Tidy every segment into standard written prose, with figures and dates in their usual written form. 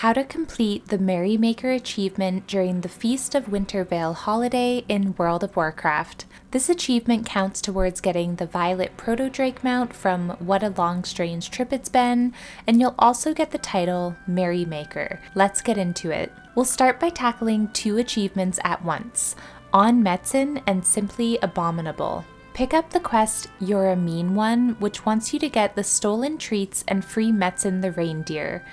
how to complete the Merrymaker achievement during the Feast of Wintervale holiday in World of Warcraft. This achievement counts towards getting the Violet Proto-Drake mount from What a Long Strange Trip It's Been, and you'll also get the title Merrymaker. Let's get into it. We'll start by tackling two achievements at once, on Metzen and simply Abominable. Pick up the quest You're a Mean One, which wants you to get the stolen treats and free Metzen the reindeer.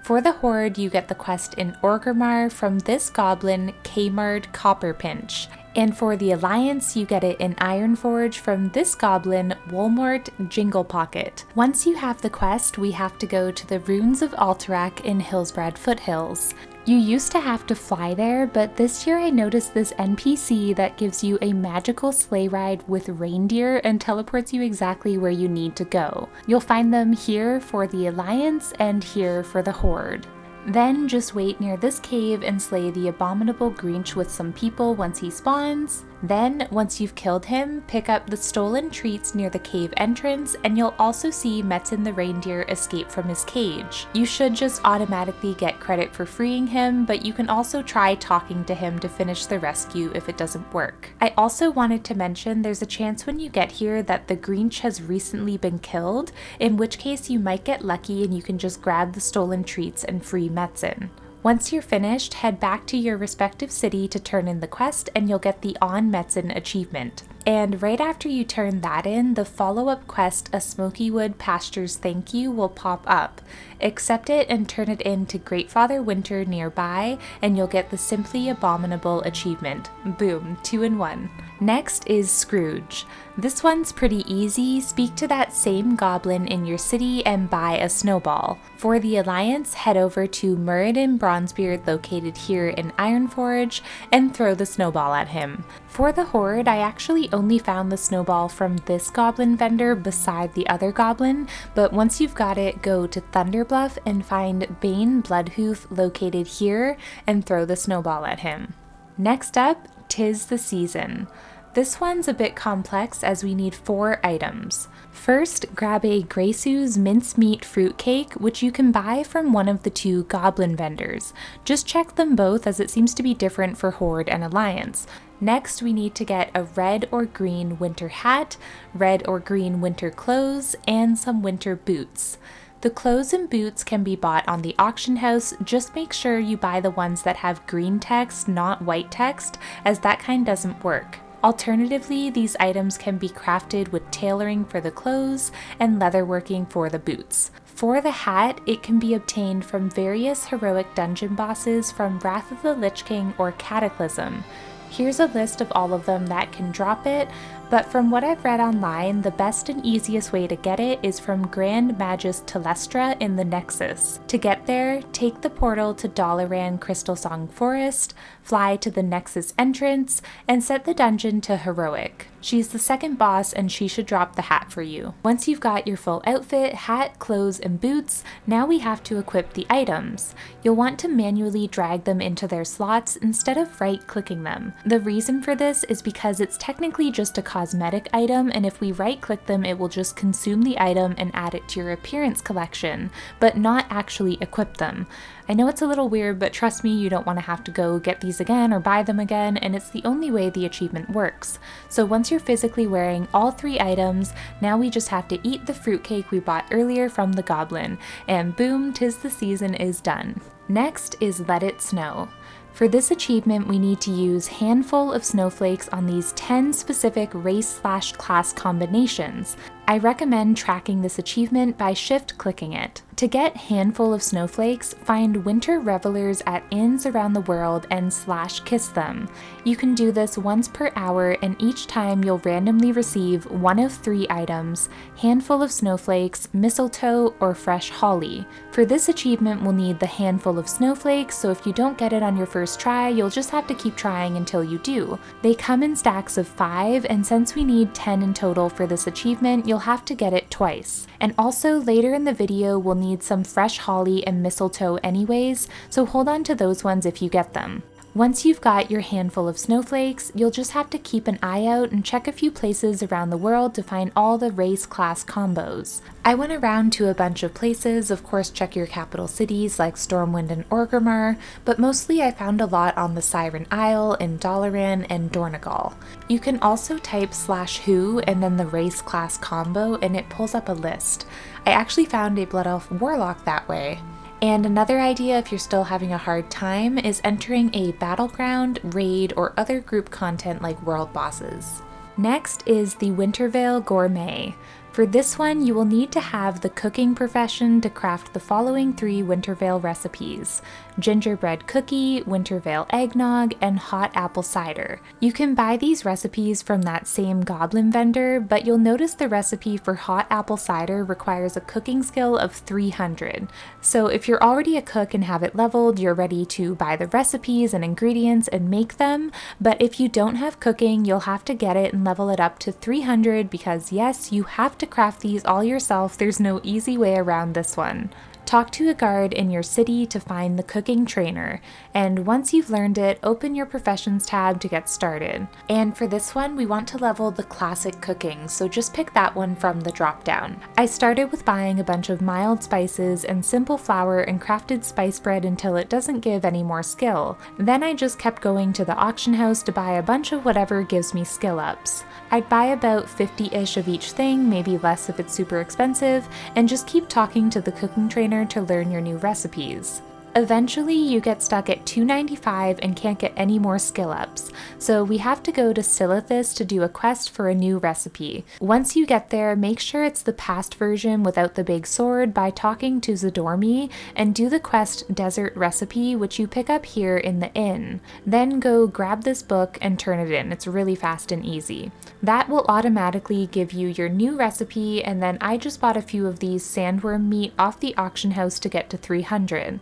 For the Horde, you get the quest in Orgrimmar from this goblin, Kmart Copperpinch. And for the Alliance, you get it in Ironforge from this goblin, Wolmort Jinglepocket. Once you have the quest, we have to go to the Ruins of Alterac in Hillsbrad Foothills. You used to have to fly there, but this year I noticed this NPC that gives you a magical sleigh ride with reindeer and teleports you exactly where you need to go. You'll find them here for the Alliance and here for the Horde. Then just wait near this cave and slay the Abominable Grinch with some people once he spawns. Then, once you've killed him, pick up the stolen treats near the cave entrance, and you'll also see Metzen the reindeer escape from his cage. You should just automatically get credit for freeing him, but you can also try talking to him to finish the rescue if it doesn't work. I also wanted to mention there's a chance when you get here that the Grinch has recently been killed, in which case you might get lucky and you can just grab the stolen treats and free Metzen. Once you're finished, head back to your respective city to turn in the quest and you'll get the On Metzen achievement. And right after you turn that in, the follow-up quest, A Smokywood Pastures Thank You, will pop up. Accept it and turn it in to Greatfather Winter nearby and you'll get the Simply Abominable achievement. Boom, 2 in 1. Next is Scrooge. This one's pretty easy. Speak to that same goblin in your city and buy a snowball. For the Alliance, head over to Muradin Bronzebeard located here in Ironforge and throw the snowball at him. For the Horde, I actually only found the snowball from this goblin vendor beside the other goblin, but once you've got it, go to Thunderbluff and find Bane Bloodhoof located here and throw the snowball at him. Next up, 'Tis the Season. This one's a bit complex as we need 4 items. First, grab a Greysu's mincemeat fruitcake, which you can buy from one of the 2 goblin vendors. Just check them both as it seems to be different for Horde and Alliance. Next, we need to get a red or green winter hat, red or green winter clothes, and some winter boots. The clothes and boots can be bought on the auction house. Just make sure you buy the ones that have green text, not white text, as that kind doesn't work. Alternatively, these items can be crafted with tailoring for the clothes and leatherworking for the boots. For the hat, it can be obtained from various heroic dungeon bosses from Wrath of the Lich King or Cataclysm. Here's a list of all of them that can drop it, but from what I've read online, the best and easiest way to get it is from Grand Magus Telestra in the Nexus. To get there, take the portal to Dalaran Crystal Song Forest, fly to the Nexus entrance, and set the dungeon to Heroic. She's the second boss and she should drop the hat for you. Once you've got your full outfit, hat, clothes, and boots, now we have to equip the items. You'll want to manually drag them into their slots instead of right-clicking them. The reason for this is because it's technically just a cosmetic item, and if we right-click them, it will just consume the item and add it to your appearance collection, but not actually equip them. I know it's a little weird, but trust me, you don't want to have to go get these again or buy them again, and it's the only way the achievement works. So once you're physically wearing all 3 items, now we just have to eat the fruitcake we bought earlier from the goblin, and boom, 'tis the season is done. Next is Let It Snow. For this achievement, we need to use Handful of Snowflakes on these 10 specific race/class combinations. I recommend tracking this achievement by shift-clicking it. To get Handful of Snowflakes, find winter revelers at inns around the world and /kiss them. You can do this once per hour, and each time you'll randomly receive one of 3 items: Handful of Snowflakes, Mistletoe, or Fresh Holly. For this achievement, we'll need the Handful of Snowflakes, so if you don't get it on your first try, you'll just have to keep trying until you do. They come in stacks of 5, and since we need 10 in total for this achievement, you'll have to get it twice. And also, later in the video, we'll need some Fresh Holly and Mistletoe anyways, so hold on to those ones if you get them. Once you've got your handful of snowflakes, you'll just have to keep an eye out and check a few places around the world to find all the race class combos. I went around to a bunch of places, of course check your capital cities like Stormwind and Orgrimmar, but mostly I found a lot on the Siren Isle, in Dalaran, and Dornegal. You can also type /who and then the race class combo and it pulls up a list. I actually found a Blood Elf Warlock that way. And another idea if you're still having a hard time is entering a battleground, raid, or other group content like world bosses. Next is the Wintervale Gourmet. For this one, you will need to have the cooking profession to craft the following 3 Wintervale recipes: gingerbread cookie, Wintervale eggnog, and hot apple cider. You can buy these recipes from that same goblin vendor, but you'll notice the recipe for hot apple cider requires a cooking skill of 300. So if you're already a cook and have it leveled, you're ready to buy the recipes and ingredients and make them, but if you don't have cooking, you'll have to get it and level it up to 300 because yes, you have to craft these all yourself. There's no easy way around this one. Talk to a guard in your city to find the cooking trainer, and once you've learned it, open your professions tab to get started. And for this one, we want to level the classic cooking, so just pick that one from the drop down. I started with buying a bunch of mild spices and simple flour and crafted spice bread until it doesn't give any more skill. Then I just kept going to the auction house to buy a bunch of whatever gives me skill ups. I'd buy about 50-ish of each thing, maybe less if it's super expensive, and just keep talking to the cooking trainer to learn your new recipes. Eventually, you get stuck at 295 and can't get any more skill ups, so we have to go to Silithus to do a quest for a new recipe. Once you get there, make sure it's the past version without the big sword by talking to Zadormi, and do the quest Desert Recipe, which you pick up here in the inn. Then go grab this book and turn it in. It's really fast and easy. That will automatically give you your new recipe, and then I just bought a few of these sandworm meat off the auction house to get to 300.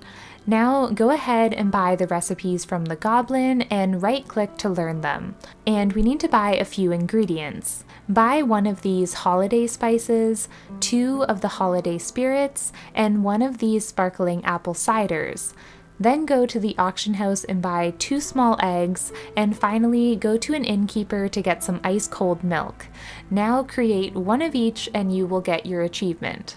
Now go ahead and buy the recipes from the goblin and right-click to learn them. And we need to buy a few ingredients. Buy one of these holiday spices, 2 of the holiday spirits, and 1 of these sparkling apple ciders. Then go to the auction house and buy 2 small eggs, and finally go to an innkeeper to get some ice-cold milk. Now create 1 of each and you will get your achievement.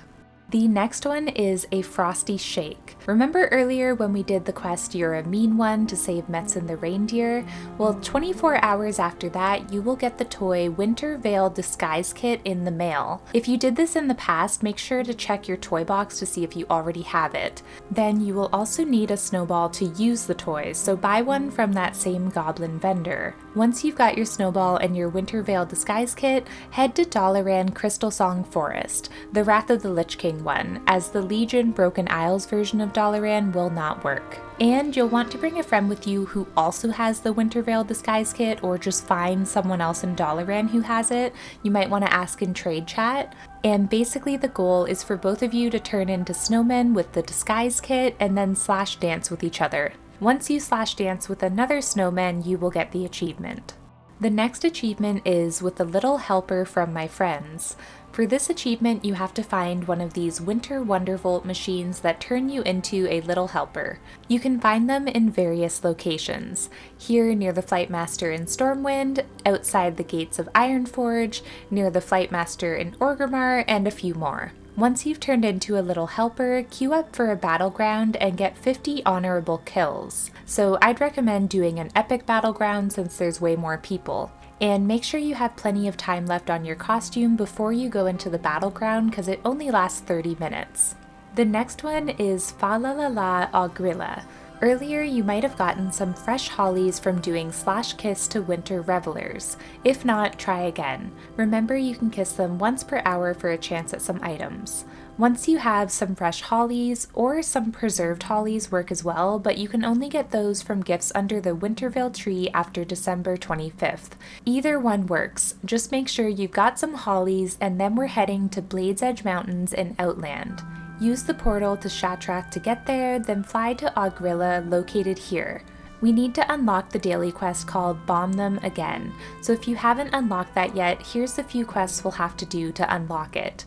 The next one is a Frosty Shake. Remember earlier when we did the quest You're a Mean One to save Metzen the reindeer? Well, 24 hours after that, you will get the toy Wintervale Disguise Kit in the mail. If you did this in the past, make sure to check your toy box to see if you already have it. Then you will also need a snowball to use the toys, so buy one from that same goblin vendor. Once you've got your snowball and your Wintervale Disguise Kit, head to Dalaran Crystal Song Forest, the Wrath of the Lich King one, as the Legion Broken Isles version of Dalaran will not work. And you'll want to bring a friend with you who also has the Wintervale Disguise Kit, or just find someone else in Dalaran who has it. You might want to ask in trade chat. And basically the goal is for both of you to turn into snowmen with the Disguise Kit and then slash dance with each other. Once you slash dance with another snowman, you will get the achievement. The next achievement is with the Little Helper from My Friends. For this achievement, you have to find one of these Winter Wondervolt machines that turn you into a Little Helper. You can find them in various locations. Here near the Flightmaster in Stormwind, outside the gates of Ironforge, near the Flightmaster in Orgrimmar, and a few more. Once you've turned into a Little Helper, queue up for a battleground and get 50 honorable kills. So I'd recommend doing an epic battleground since there's way more people. And make sure you have plenty of time left on your costume before you go into the battleground because it only lasts 30 minutes. The next one is Fa-la-la-la-Ogri'la. Earlier, you might have gotten some fresh hollies from doing /kiss to winter revelers. If not, try again. Remember, you can kiss them once per hour for a chance at some items. Once you have some fresh hollies, or some preserved hollies work as well, but you can only get those from gifts under the Wintervale tree after December 25th. Either one works. Just make sure you've got some hollies, and then we're heading to Blades Edge Mountains in Outland. Use the portal to Shattrath to get there, then fly to Ogri'la, located here. We need to unlock the daily quest called Bomb Them Again, so if you haven't unlocked that yet, here's the few quests we'll have to do to unlock it.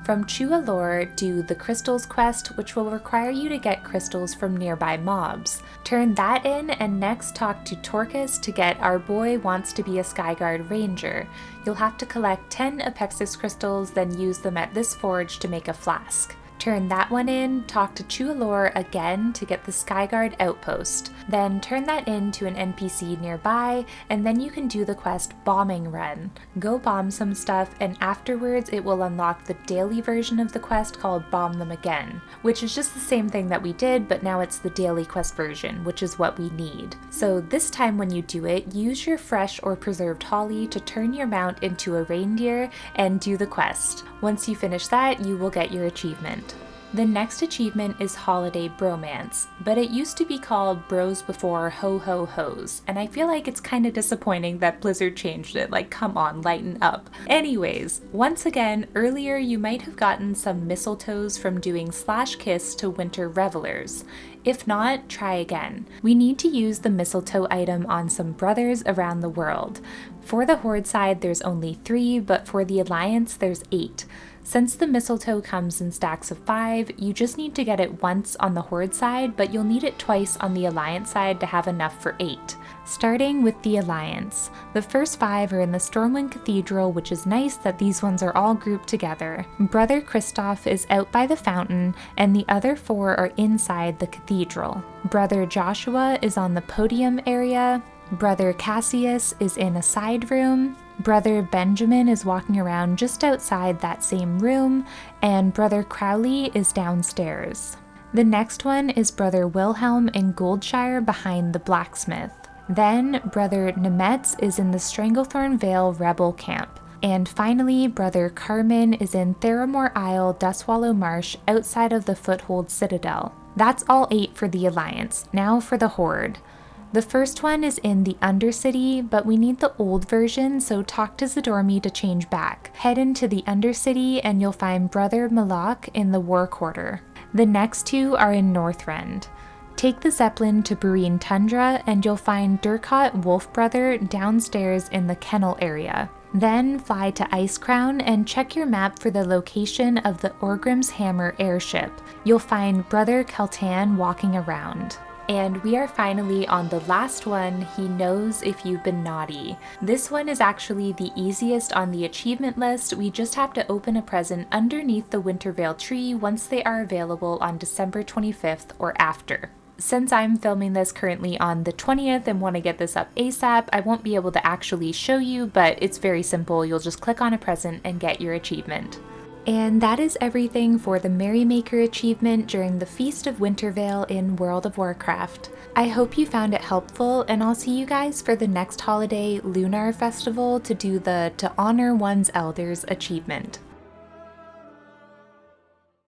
From Chualor, do the Crystals quest, which will require you to get crystals from nearby mobs. Turn that in, and next talk to Torcus to get Our Boy Wants to be a Skyguard Ranger. You'll have to collect 10 Apexis crystals, then use them at this forge to make a flask. Turn that one in, talk to Chualor again to get the Skyguard outpost. Then turn that in to an NPC nearby, and then you can do the quest Bombing Run. Go bomb some stuff, and afterwards it will unlock the daily version of the quest called Bomb Them Again, which is just the same thing that we did, but now it's the daily quest version, which is what we need. So this time when you do it, use your fresh or preserved holly to turn your mount into a reindeer and do the quest. Once you finish that, you will get your achievement. The next achievement is Holiday Bromance, but it used to be called Bros Before Ho Ho Ho's, and I feel like it's kind of disappointing that Blizzard changed it, like come on, lighten up. Anyways, once again, earlier you might have gotten some mistletoes from doing /kiss to Winter Revelers. If not, try again. We need to use the mistletoe item on some brothers around the world. For the Horde side there's only 3, but for the Alliance there's 8. Since the mistletoe comes in stacks of 5, you just need to get it once on the Horde side, but you'll need it twice on the Alliance side to have enough for 8. Starting with the Alliance. The first 5 are in the Stormwind Cathedral, which is nice that these ones are all grouped together. Brother Kristoff is out by the fountain, and the other 4 are inside the cathedral. Brother Joshua is on the podium area. Brother Cassius is in a side room. Brother Benjamin is walking around just outside that same room, and Brother Crowley is downstairs. The next one is Brother Wilhelm in Goldshire behind the blacksmith. Then Brother Nemetz is in the Stranglethorn Vale rebel camp. And finally, Brother Carmen is in Theramore Isle, Dustwallow Marsh, outside of the Foothold Citadel. That's all 8 for the Alliance. Now for the Horde. The first one is in the Undercity, but we need the old version, so talk to Zadormi to change back. Head into the Undercity and you'll find Brother Malak in the War Quarter. The next 2 are in Northrend. Take the Zeppelin to Breen Tundra and you'll find Durkot Wolfbrother downstairs in the Kennel area. Then fly to Icecrown and check your map for the location of the Orgrim's Hammer airship. You'll find Brother Keltan walking around. And we are finally on the last one, He Knows If You've Been Naughty. This one is actually the easiest on the achievement list. We just have to open a present underneath the Wintervale tree once they are available on December 25th or after. Since I'm filming this currently on the 20th and want to get this up ASAP, I won't be able to actually show you, but it's very simple. You'll just click on a present and get your achievement. And that is everything for the Merrymaker achievement during the Feast of Wintervale in World of Warcraft. I hope you found it helpful, and I'll see you guys for the next holiday, Lunar Festival, to do the To Honor One's Elders achievement.